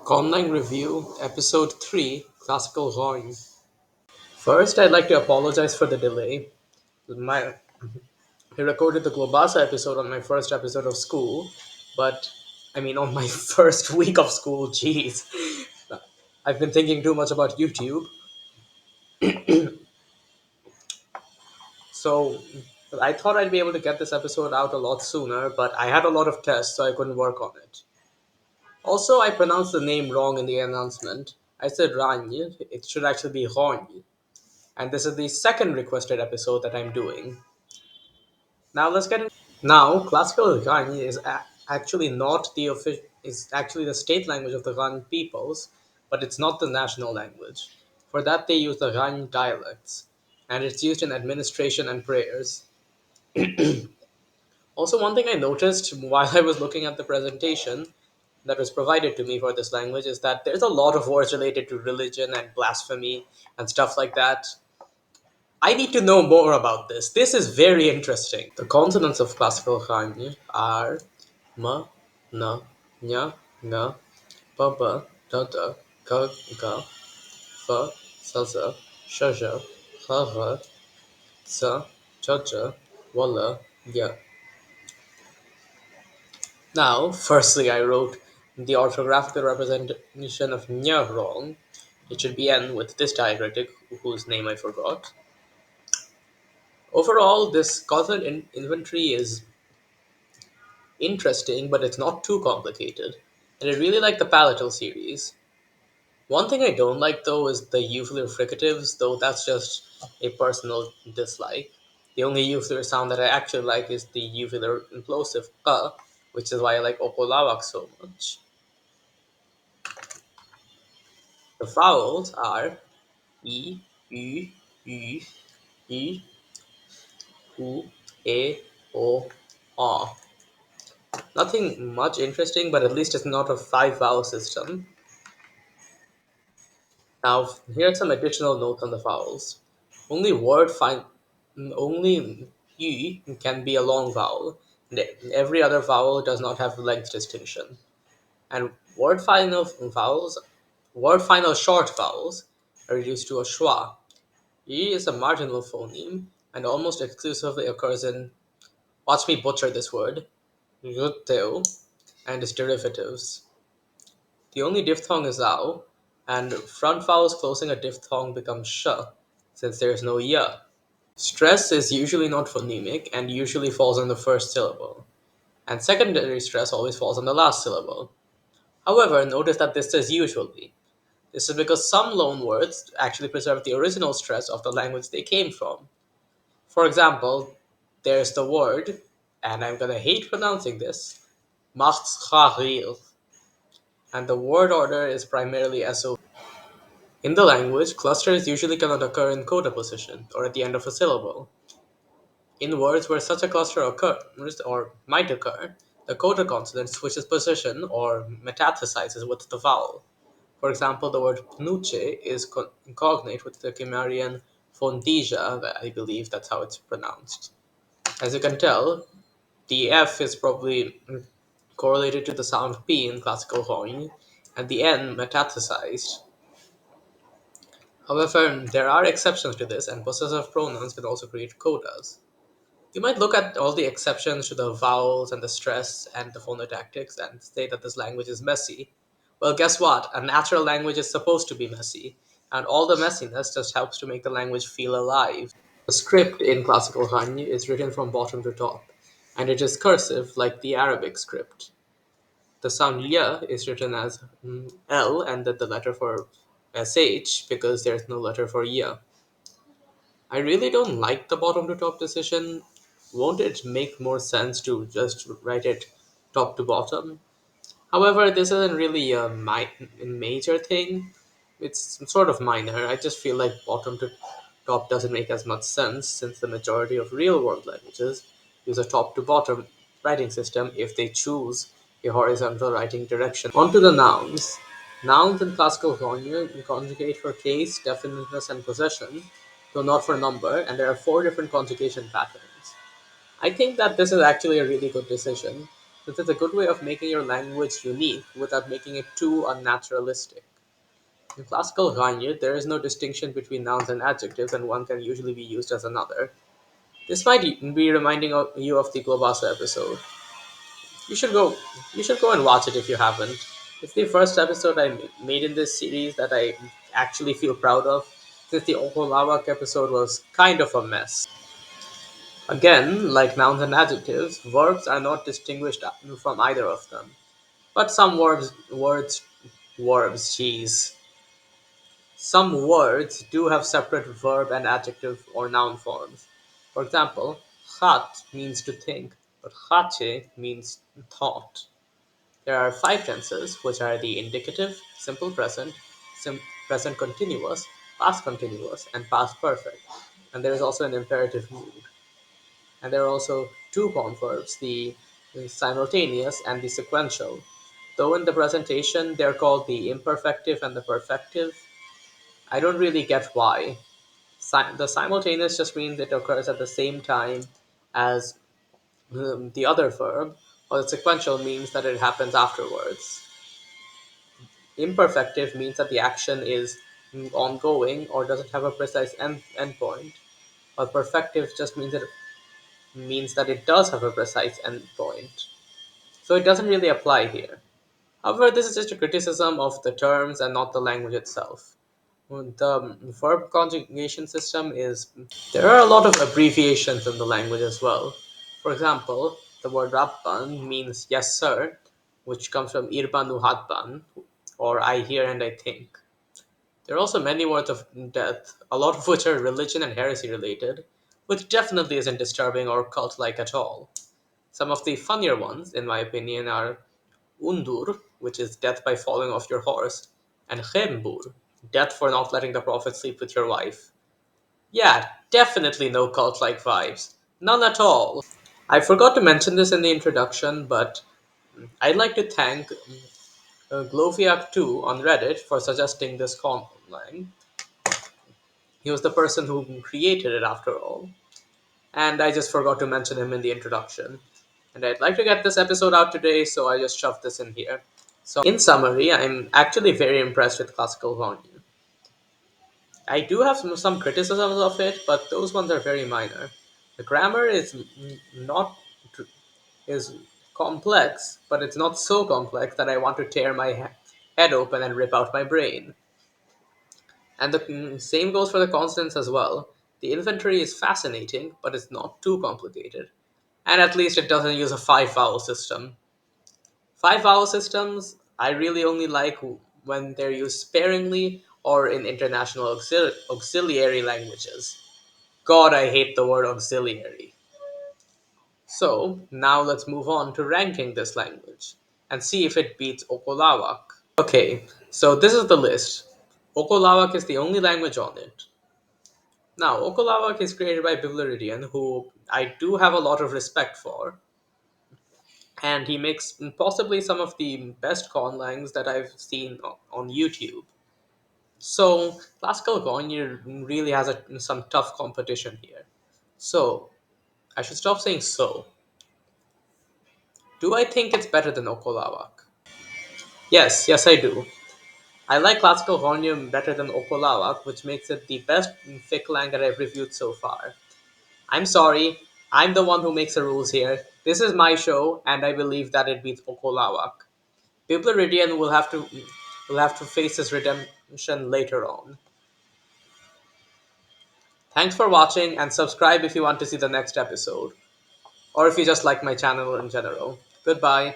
Conlang Review, Episode 3, Classical Drawing. First, I'd like to apologize for the delay. My, I recorded the Globasa episode on my first episode of school, but on my first week of school, jeez. I've been thinking too much about YouTube, so I thought I'd be able to get this episode out a lot sooner, but I had a lot of tests, so I couldn't work on it. Also, I pronounced the name wrong in the announcement. I said Rany, it should actually be Rony. And this is the second requested episode that I'm doing. Now let's get in. Now, classical Irani is actually not the official. Is actually the state language of the Iranian peoples, but it's not the national language. For that, they use the Iranian dialects, and it's used in administration and prayers. Also, one thing I noticed while I was looking at the presentation that was provided to me for this language is that there's a lot of words related to religion and blasphemy and stuff like that. I need to know more about this. This is very interesting. The consonants of classical Khanyi are m, n, ñ, ng, b, d, g, g, f, s, sh, h, r, ts, ch, w, y. Now, firstly, I wrote the orthographical representation of ñ wrong. It should be n with this diacritic, whose name I forgot. Overall, this consonant inventory is interesting, but it's not too complicated. And I really like the palatal series. One thing I don't like though is the uvular fricatives, though that's just a personal dislike. The only uvular sound that I actually like is the uvular implosive ka, which is why I like Opolawak so much. The vowels are e, u, ü, i, u, e, o, a. Nothing much interesting, but at least it's not a five vowel system. Now, here are some additional notes on the vowels. Only word fin- only y can be a long vowel. And every other vowel does not have length distinction. And word final short vowels are reduced to a schwa. Y is a marginal phoneme and almost exclusively occurs in, watch me butcher this word, yuteo, and its derivatives. The only diphthong is ow, and front vowels closing a diphthong become sh, since there is no ya. Stress is usually not phonemic and usually falls on the first syllable, and secondary stress always falls on the last syllable. However, notice that this says usually. This is because some loan words actually preserve the original stress of the language they came from. For example, there's the word, and I'm gonna hate pronouncing this, machtscharil, and the word order is primarily SO. In the language, clusters usually cannot occur in coda position or at the end of a syllable. In words where such a cluster occurs or might occur, the coda consonant switches position or metathesizes with the vowel. For example, the word pnuche is cognate with the Cimmerian fondija, I believe that's how it's pronounced. As you can tell, the F is probably correlated to the sound P in classical Hoyne, and the N metathesized. However, there are exceptions to this, and possessive pronouns can also create codas. You might look at all the exceptions to the vowels and the stress and the phonotactics and say that this language is messy. Well, guess what? A natural language is supposed to be messy, and all the messiness just helps to make the language feel alive. The script in classical Hanyu is written from bottom to top, and it is cursive like the Arabic script. The sound ya is written as L and then the letter for sh because there's no letter for ya. I really don't like the bottom to top decision. Won't it make more sense to just write it top to bottom? However, this isn't really a major thing. It's sort of minor. I just feel like bottom to top doesn't make as much sense since the majority of real world languages use a top to bottom writing system if they choose a horizontal writing direction. On to the nouns. Nouns in classical conjugate for case, definiteness, and possession, though not for number, and there are four different conjugation patterns. I think that this is actually a really good decision. This is a good way of making your language unique without making it too unnaturalistic. In classical Ghanaian, there is no distinction between nouns and adjectives, and one can usually be used as another. This might be reminding you of the Globasa episode. You should go. You should go and watch it if you haven't. It's the first episode I made in this series that I actually feel proud of, since the Okolawak episode was kind of a mess. Again, like nouns and adjectives, verbs are not distinguished from either of them. But some jeez. Some words do have separate verb and adjective or noun forms. For example, khat means to think, but khache means thought. There are five tenses, which are the indicative, simple present, present continuous, past continuous, and past perfect. And there is also an imperative mood. And there are also two form verbs, the simultaneous and the sequential. Though in the presentation they're called the imperfective and the perfective, I don't really get why. The simultaneous just means it occurs at the same time as the other verb, while the sequential means that it happens afterwards. Imperfective means that the action is ongoing or doesn't have a precise endpoint, while perfective just means that it does have a precise endpoint. So it doesn't really apply here. However, this is just a criticism of the terms and not the language itself. The verb conjugation system is. There are a lot of abbreviations in the language as well. For example, the word Rabban means yes sir, which comes from Irbanu Hatban, or I hear and I think. There are also many words of death, a lot of which are religion and heresy related, which definitely isn't disturbing or cult like at all. Some of the funnier ones, in my opinion, are Undur, which is death by falling off your horse, and Khembur, death for not letting the prophet sleep with your wife. Yeah, definitely no cult like vibes. None at all. I forgot to mention this in the introduction, but I'd like to thank Gloviak2 on Reddit for suggesting this Conlang. He was the person who created it after all. And I just forgot to mention him in the introduction. And I'd like to get this episode out today, so I just shoved this in here. So, in summary, I'm actually very impressed with classical Ghanaian. I do have some criticisms of it, but those ones are very minor. The grammar is not is complex, but it's not so complex that I want to tear my head open and rip out my brain. And the same goes for the consonants as well. The inventory is fascinating, but it's not too complicated. And at least it doesn't use a five vowel system. Five vowel systems, I really only like when they're used sparingly or in international auxiliary languages. God, I hate the word auxiliary. So, now let's move on to ranking this language and see if it beats Okolawak. Okay, so this is the list. Okolawak is the only language on it. Now, Okolawak is created by Biblaridian, who I do have a lot of respect for, and he makes possibly some of the best conlangs that I've seen on YouTube. So, classical Gonye really has some tough competition here. So, I should stop saying so. Do I think it's better than Okolawak? Yes, I do. I like classical Hornium better than Okolawak, which makes it the best Fiklang that I've reviewed so far. I'm sorry, I'm the one who makes the rules here. This is my show, and I believe that it beats Okolawak. Biblaridian will have to face his redemption later on. Thanks for watching, and subscribe if you want to see the next episode, or if you just like my channel in general. Goodbye.